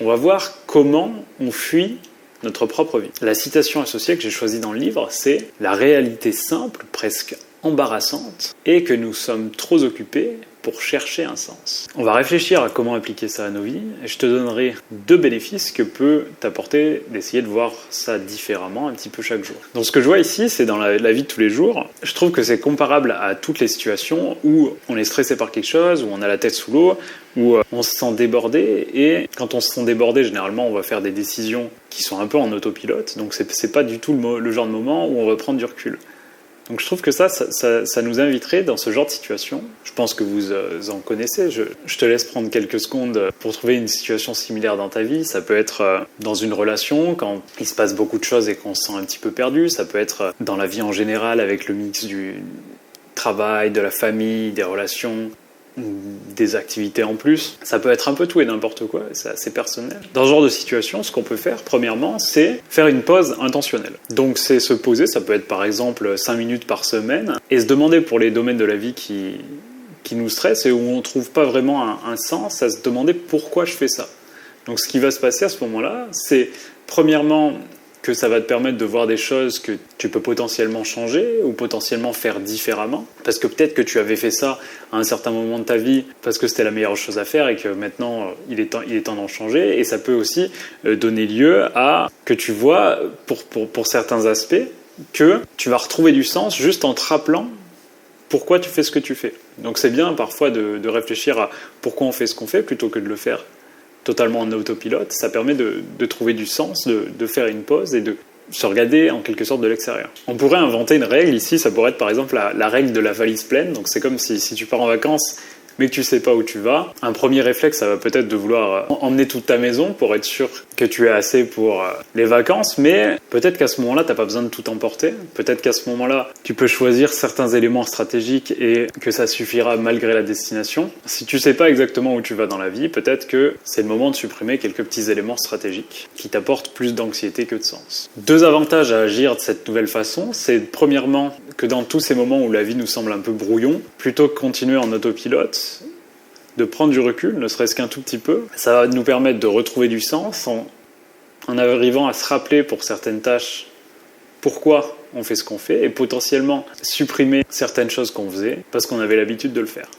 on va voir comment on fuit notre propre vie. La citation associée que j'ai choisie dans le livre, c'est « La réalité simple, presque embarrassante, est que nous sommes trop occupés pour chercher un sens. » On va réfléchir à comment appliquer ça à nos vies, et je te donnerai 2 bénéfices que peut t'apporter d'essayer de voir ça différemment un petit peu chaque jour. Donc ce que je vois ici, c'est dans la vie de tous les jours, je trouve que c'est comparable à toutes les situations où on est stressé par quelque chose, où on a la tête sous l'eau, où on se sent débordé, et quand on se sent débordé, généralement on va faire des décisions qui sont un peu en autopilote, donc c'est pas du tout le genre de moment où on va prendre du recul. Donc je trouve que ça nous inviterait dans ce genre de situation. Je pense que vous en connaissez. Je te laisse prendre quelques secondes pour trouver une situation similaire dans ta vie. Ça peut être dans une relation, quand il se passe beaucoup de choses et qu'on se sent un petit peu perdu. Ça peut être dans la vie en général avec le mix du travail, de la famille, des relations, des activités en plus. Ça peut être un peu tout et n'importe quoi, c'est assez personnel. Dans ce genre de situation, ce qu'on peut faire, premièrement, c'est faire une pause intentionnelle. Donc c'est se poser, ça peut être par exemple 5 minutes par semaine, et se demander pour les domaines de la vie qui nous stressent et où on ne trouve pas vraiment un sens, à se demander pourquoi je fais ça. Donc ce qui va se passer à ce moment-là, c'est premièrement que ça va te permettre de voir des choses que tu peux potentiellement changer ou potentiellement faire différemment. Parce que peut-être que tu avais fait ça à un certain moment de ta vie parce que c'était la meilleure chose à faire et que maintenant il est temps d'en changer. Et ça peut aussi donner lieu à que tu vois, pour certains aspects, que tu vas retrouver du sens juste en te rappelant pourquoi tu fais ce que tu fais. Donc c'est bien parfois de réfléchir à pourquoi on fait ce qu'on fait plutôt que de le faire totalement en autopilote. Ça permet de trouver du sens, de faire une pause et de se regarder en quelque sorte de l'extérieur. On pourrait inventer une règle ici, ça pourrait être par exemple la règle de la valise pleine. Donc c'est comme si tu pars en vacances mais que tu sais pas où tu vas. Un premier réflexe, ça va peut-être de vouloir emmener toute ta maison pour être sûr que tu as assez pour les vacances, mais peut-être qu'à ce moment-là, t'as pas besoin de tout emporter. Peut-être qu'à ce moment-là, tu peux choisir certains éléments stratégiques et que ça suffira malgré la destination. Si tu sais pas exactement où tu vas dans la vie, peut-être que c'est le moment de supprimer quelques petits éléments stratégiques qui t'apportent plus d'anxiété que de sens. 2 avantages à agir de cette nouvelle façon, c'est premièrement que dans tous ces moments où la vie nous semble un peu brouillon, plutôt que continuer en autopilote, de prendre du recul, ne serait-ce qu'un tout petit peu. Ça va nous permettre de retrouver du sens en arrivant à se rappeler pour certaines tâches pourquoi on fait ce qu'on fait et potentiellement supprimer certaines choses qu'on faisait parce qu'on avait l'habitude de le faire.